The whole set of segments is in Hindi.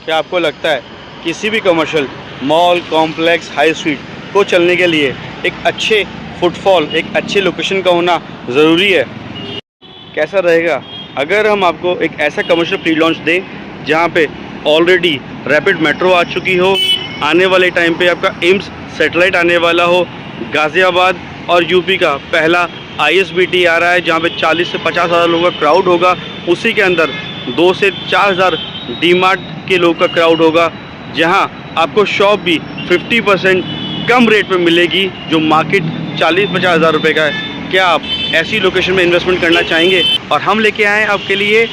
क्या आपको लगता है किसी भी commercial mall, complex, high street को चलने के लिए एक अच्छे फुटफॉल, एक अच्छे लोकेशन का होना ज़रूरी है? कैसा रहेगा अगर हम आपको एक ऐसा कमर्शियल प्री लॉन्च दें जहाँ पे ऑलरेडी रैपिड मेट्रो आ चुकी हो, आने वाले टाइम पे आपका एम्स सैटेलाइट आने वाला हो, गाज़ियाबाद और यूपी का पहला ISBT आ रहा है जहाँ पे 40 से 50 हज़ार लोगों का क्राउड होगा, उसी के अंदर 2 से 4 हज़ार डीमार्ट के लोग का क्राउड होगा, जहाँ आपको शॉप भी 50% कम रेट पे मिलेगी जो मार्केट 40-50 हज़ार रुपये का है। क्या आप ऐसी लोकेशन में इन्वेस्टमेंट करना चाहेंगे? और हम लेके आए हैं आपके लिए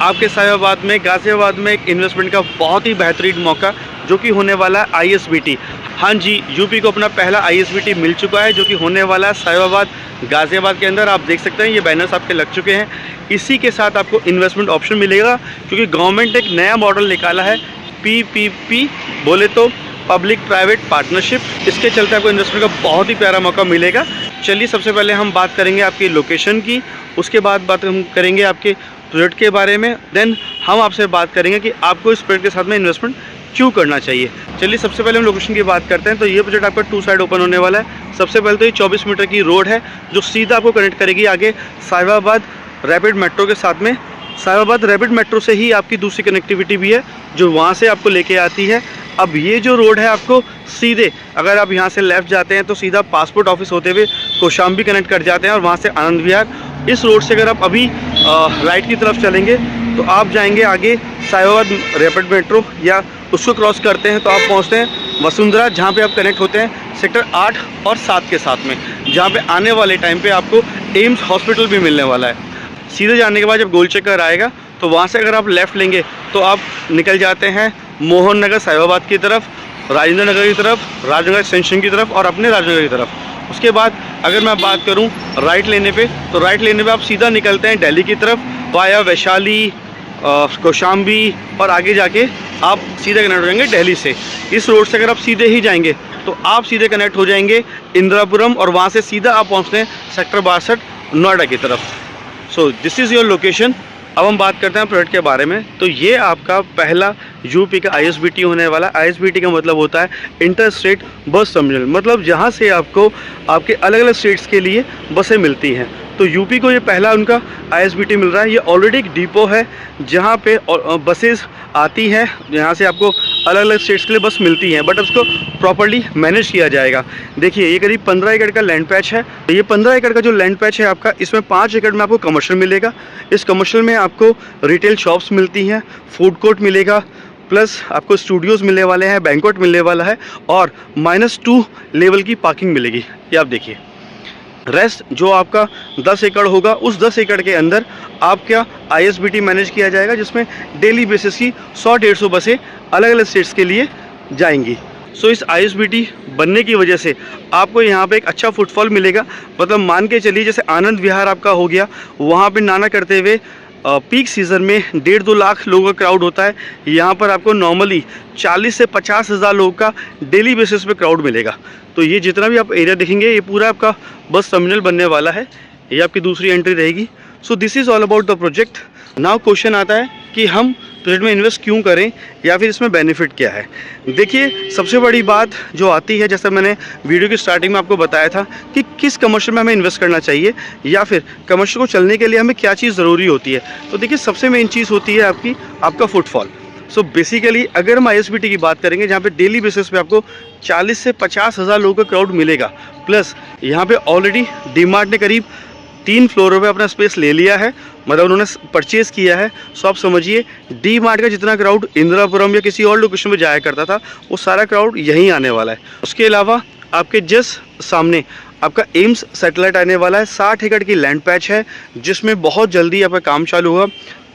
आपके साहिबाबाद में, गाज़ियाबाद में एक इन्वेस्टमेंट का बहुत ही बेहतरीन मौका जो कि होने वाला है ISBT। हाँ जी, यूपी को अपना पहला ISBT मिल चुका है जो कि होने वाला है साहिबाबाद, गाज़ियाबाद के अंदर। आप देख सकते हैं ये बैनर्स आपके लग चुके हैं। इसी के साथ आपको इन्वेस्टमेंट ऑप्शन मिलेगा क्योंकि गवर्नमेंट ने एक नया मॉडल निकाला है, PPP बोले तो पब्लिक प्राइवेट पार्टनरशिप। इसके चलते आपको इन्वेस्टमेंट का बहुत ही प्यारा मौका मिलेगा। चलिए सबसे पहले हम बात करेंगे आपकी लोकेशन की, उसके बाद बात हम करेंगे आपके प्रोजेक्ट के बारे में, देन हम आपसे बात करेंगे कि आपको इस प्रोजेक्ट के साथ में इन्वेस्टमेंट क्यों करना चाहिए। चलिए सबसे पहले हम लोकेशन की बात करते हैं। तो ये प्रोजेक्ट आपका 2 साइड ओपन होने वाला है। सबसे पहले तो ये 24 मीटर की रोड है जो सीधा आपको कनेक्ट करेगी आगे साहिबाबाद रैपिड मेट्रो के साथ में। साहिबाबाद रैपिड मेट्रो से ही आपकी दूसरी कनेक्टिविटी भी है जो वहाँ से आपको लेके आती है। अब ये जो रोड है आपको सीधे, अगर आप यहाँ से लेफ़्ट जाते हैं तो सीधा पासपोर्ट ऑफिस होते हुए कौशाम्बी कनेक्ट कर जाते हैं और वहाँ से आनंद विहार। इस रोड से अगर आप अभी राइट की तरफ चलेंगे तो आप जाएंगे आगे साहिबाबाद रैपिड मेट्रो, या उसको क्रॉस करते हैं तो आप पहुँचते हैं वसुंधरा, जहाँ पे आप कनेक्ट होते हैं सेक्टर 8 और 7 के साथ में, जहाँ पे आने वाले टाइम पे आपको एम्स हॉस्पिटल भी मिलने वाला है। सीधे जाने के बाद जब गोल चक्कर आएगा तो वहाँ से अगर आप लेफ़्ट लेंगे तो आप निकल जाते हैं मोहन नगर साहिबाबाद की तरफ, राजेंद्र नगर की तरफ, राजनगर एक्सटेंशन की तरफ और अपने राजनगर की तरफ। उसके बाद अगर मैं बात करूं राइट लेने पे, तो राइट लेने पे आप सीधा निकलते हैं दिल्ली की तरफ वाया वैशाली, कौशाम्बी और आगे जाके आप सीधे कनेक्ट हो जाएंगे दिल्ली से। इस रोड से अगर आप सीधे ही जाएंगे तो आप सीधे कनेक्ट हो जाएंगे इंदिरापुरम और वहाँ से सीधा आप पहुँचते हैं सेक्टर 62 नोएडा की तरफ। So this is your location. अब हम बात करते हैं प्रोजेक्ट के बारे में। तो ये आपका पहला यूपी का ISBT होने वाला। ISBT का मतलब होता है इंटर स्टेट बस टर्मिनल, मतलब जहाँ से आपको आपके अलग अलग स्टेट्स के लिए बसें मिलती हैं। तो यूपी को ये पहला उनका ISBT मिल रहा है। ये ऑलरेडी एक डिपो है जहाँ पे बसेस आती हैं, यहाँ से आपको अलग अलग स्टेट्स के लिए बस मिलती हैं, बट उसको प्रॉपर्ली मैनेज किया जाएगा। देखिए ये करीब 15 एकड़ का लैंड पैच है। तो ये 15 एकड़ का जो लैंड पैच है आपका, इसमें 5 एकड़ में आपको कमर्शियल मिलेगा। इस कमर्शियल में आपको रिटेल शॉप्स मिलती हैं, फूड कोर्ट मिलेगा, प्लस आपको स्टूडियोज़ मिलने वाले हैं, बैंक्वेट मिलने वाला है और -2 लेवल की पार्किंग मिलेगी। ये आप देखिए। रेस्ट जो आपका 10 एकड़ होगा, उस 10 एकड़ के अंदर आपका ISBT मैनेज किया जाएगा जिसमें डेली बेसिस की 100-150 बसें अलग अलग स्टेट्स के लिए जाएंगी। सो इस ISBT बनने की वजह से आपको यहाँ पे एक अच्छा फुटफॉल मिलेगा। मतलब मान के चलिए जैसे आनंद विहार आपका हो गया, वहाँ पे नाना करते हुए पीक सीज़न में 1.5-2 लाख लोगों का क्राउड होता है। यहाँ पर आपको नॉर्मली 40 से 50 हज़ार लोगों का डेली बेसिस पे क्राउड मिलेगा। तो ये जितना भी आप एरिया देखेंगे ये पूरा आपका बस टर्मिनल बनने वाला है। ये आपकी दूसरी एंट्री रहेगी। So this is all about the project. Now question आता है कि हम प्रोजेक्ट में इन्वेस्ट क्यों करें या फिर इसमें बेनिफिट क्या है। देखिए सबसे बड़ी बात जो आती है, जैसे मैंने वीडियो की स्टार्टिंग में आपको बताया था कि किस कमर्शियल में हमें इन्वेस्ट करना चाहिए या फिर कमर्शियल को चलने के लिए हमें क्या चीज़ ज़रूरी होती है। तो देखिए सबसे मेन चीज़ होती है आपका फुटफॉल। सो बेसिकली अगर हम ISBT की बात करेंगे जहाँ पे डेली बेसिस पे आपको 40 से 50 हज़ार लोगों का क्राउड मिलेगा, प्लस यहाँ पे ऑलरेडी डीमार्ट ने करीब 3 फ्लोरों पे अपना स्पेस ले लिया है, मतलब उन्होंने परचेज़ किया है। सो आप समझिए डीमार्ट का जितना क्राउड इंदिरापुरम या किसी और लोकेशन में जाया करता था वो सारा क्राउड यहीं आने वाला है। उसके अलावा आपके जस्ट सामने आपका एम्स सैटेलाइट आने वाला है। 60 एकड़ की लैंड पैच है जिसमें बहुत जल्दी आपका काम चालू होगा।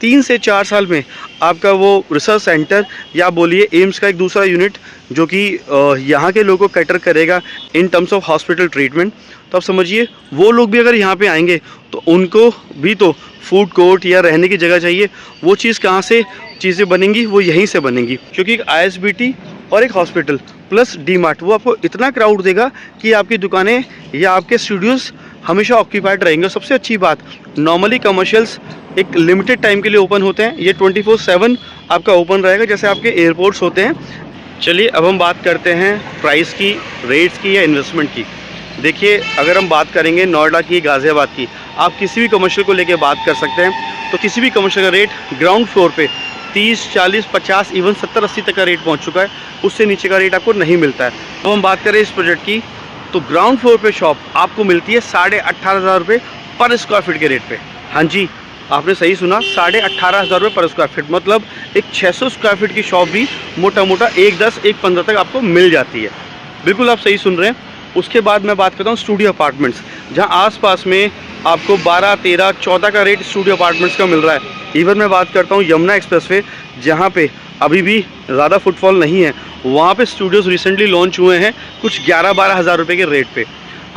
3 से 4 साल में आपका वो रिसर्च सेंटर या बोलिए एम्स का एक दूसरा यूनिट जो कि यहाँ के लोगों को कैटर करेगा in terms of hospital treatment. तो आप समझिए वो लोग भी अगर यहाँ पे आएंगे तो उनको भी तो फूड कोर्ट या रहने की जगह चाहिए। वो चीज़ कहाँ से चीज़ें बनेंगी, वो यहीं से बनेंगी, क्योंकि एक ISBT और एक हॉस्पिटल प्लस डीमार्ट वो आपको इतना क्राउड देगा कि आपकी दुकानें या आपके स्टूडियोज़ हमेशा ऑक्यूपाइड रहेंगे। और सबसे अच्छी बात, नॉर्मली कमर्शियल्स एक लिमिटेड टाइम के लिए ओपन होते हैं, ये 24/7 आपका ओपन रहेगा जैसे आपके एयरपोर्ट्स होते हैं। चलिए अब हम बात करते हैं प्राइस की, रेट्स की या इन्वेस्टमेंट की। देखिए अगर हम बात करेंगे नोएडा की, गाज़ियाबाद की, आप किसी भी कमर्शियल को लेके बात कर सकते हैं। तो किसी भी कमर्शियल का रेट ग्राउंड फ्लोर पे 30, 40, 50, इवन 70, 80 तक का रेट पहुंच चुका है। उससे नीचे का रेट आपको नहीं मिलता है। तो हम बात करें इस प्रोजेक्ट की, तो ग्राउंड फ्लोर पे शॉप आपको मिलती है 18,500 रुपये पर स्क्वायर फीट के रेट पे। हाँ जी, आपने सही सुना, 18,500 रुपये पर स्क्वायर फीट, मतलब एक 600 स्क्वायर फीट की शॉप भी मोटा मोटा 1,10, 1,15 तक आपको मिल जाती है। बिल्कुल आप सही सुन रहे हैं। उसके बाद मैं बात करता हूँ स्टूडियो अपार्टमेंट्स, जहाँ आसपास में आपको 12, 13, 14 का रेट स्टूडियो अपार्टमेंट्स का मिल रहा है। इवन मैं बात करता हूँ यमुना एक्सप्रेसवे, जहाँ पे अभी भी ज़्यादा फुटफॉल नहीं है, वहाँ पे स्टूडियोज़ रिसेंटली लॉन्च हुए हैं कुछ 11-12 हज़ार रुपये के रेट पे।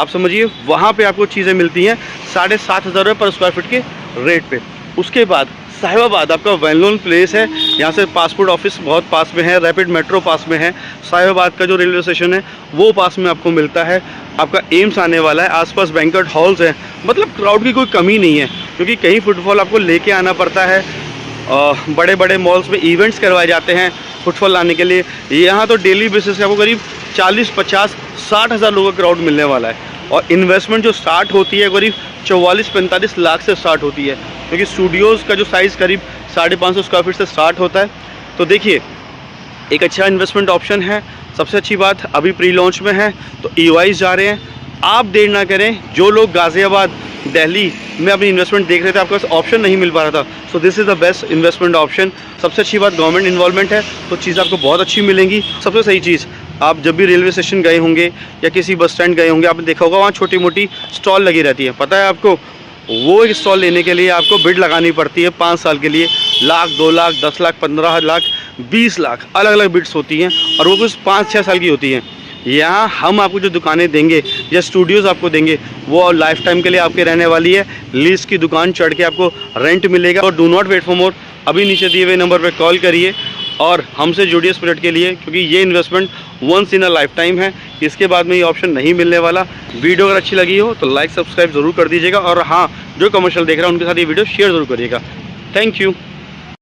आप समझिए वहाँ पे आपको चीज़ें मिलती हैं 7,500 रुपये पर स्क्वायर फीट के रेट पे। उसके बाद साहिबाबाद आपका वेल नोन प्लेस है, यहाँ से पासपोर्ट ऑफिस बहुत पास में है, रैपिड मेट्रो पास में है, साहिबाबाद का जो रेलवे स्टेशन है वो पास में आपको मिलता है, आपका एम्स आने वाला है, आसपास बैंक्वेट हॉल्स हैं, मतलब क्राउड की कोई कमी नहीं है। क्योंकि कहीं फुटफॉल आपको लेके आना पड़ता है, बड़े बड़े मॉल्स में इवेंट्स करवाए जाते हैं फुटफॉल लाने के लिए। यहाँ तो डेली बेसिस पे आपको करीब 40, 50, 60 हज़ार लोगों का क्राउड मिलने वाला है। और इन्वेस्टमेंट जो स्टार्ट होती है करीब 44-45 लाख से स्टार्ट होती है, क्योंकि स्टूडियोज़ का जो साइज़ करीब 550 स्क्वायर फीट से स्टार्ट होता है। तो देखिए एक अच्छा इन्वेस्टमेंट ऑप्शन है। सबसे अच्छी बात अभी प्री लॉन्च में है, तो EOIs जा रहे हैं। आप देर ना करें, जो लोग गाज़ियाबाद, दिल्ली में अपनी इन्वेस्टमेंट देख रहे थे, आपके पास ऑप्शन नहीं मिल पा रहा था, so this is the best investment option. सबसे अच्छी बात गवर्नमेंट इन्वॉल्वमेंट है, तो चीज़ आपको बहुत अच्छी मिलेंगी। सबसे सही चीज़, आप जब भी रेलवे स्टेशन गए होंगे या किसी बस स्टैंड गए होंगे, आपने देखा होगा वहाँ छोटी मोटी स्टॉल लगी रहती है। पता है आपको, वो एक स्टॉल लेने के लिए आपको बिड लगानी पड़ती है 5 साल के लिए, लाख, 2 लाख, 10 लाख, 15 लाख, 20 लाख, अलग अलग बिड्स होती हैं, और वो कुछ 5-6 साल की होती हैं। यहाँ हम आपको जो दुकानें देंगे या स्टूडियोज़ आपको देंगे, वो लाइफ टाइम के लिए आपके रहने वाली है। लीज की दुकान चढ़ के आपको रेंट मिलेगा। और do not wait for more, अभी नीचे दिए हुए नंबर पर कॉल करिए और हमसे जुड़िए इस प्रोजेक्ट के लिए, क्योंकि ये investment once in a lifetime है। इसके बाद में ये ऑप्शन नहीं मिलने वाला। वीडियो अगर अच्छी लगी हो तो लाइक, सब्सक्राइब ज़रूर कर दीजिएगा, और हाँ, जो कमर्शियल देख रहा है उनके साथ ये वीडियो शेयर ज़रूर करिएगा। Thank you.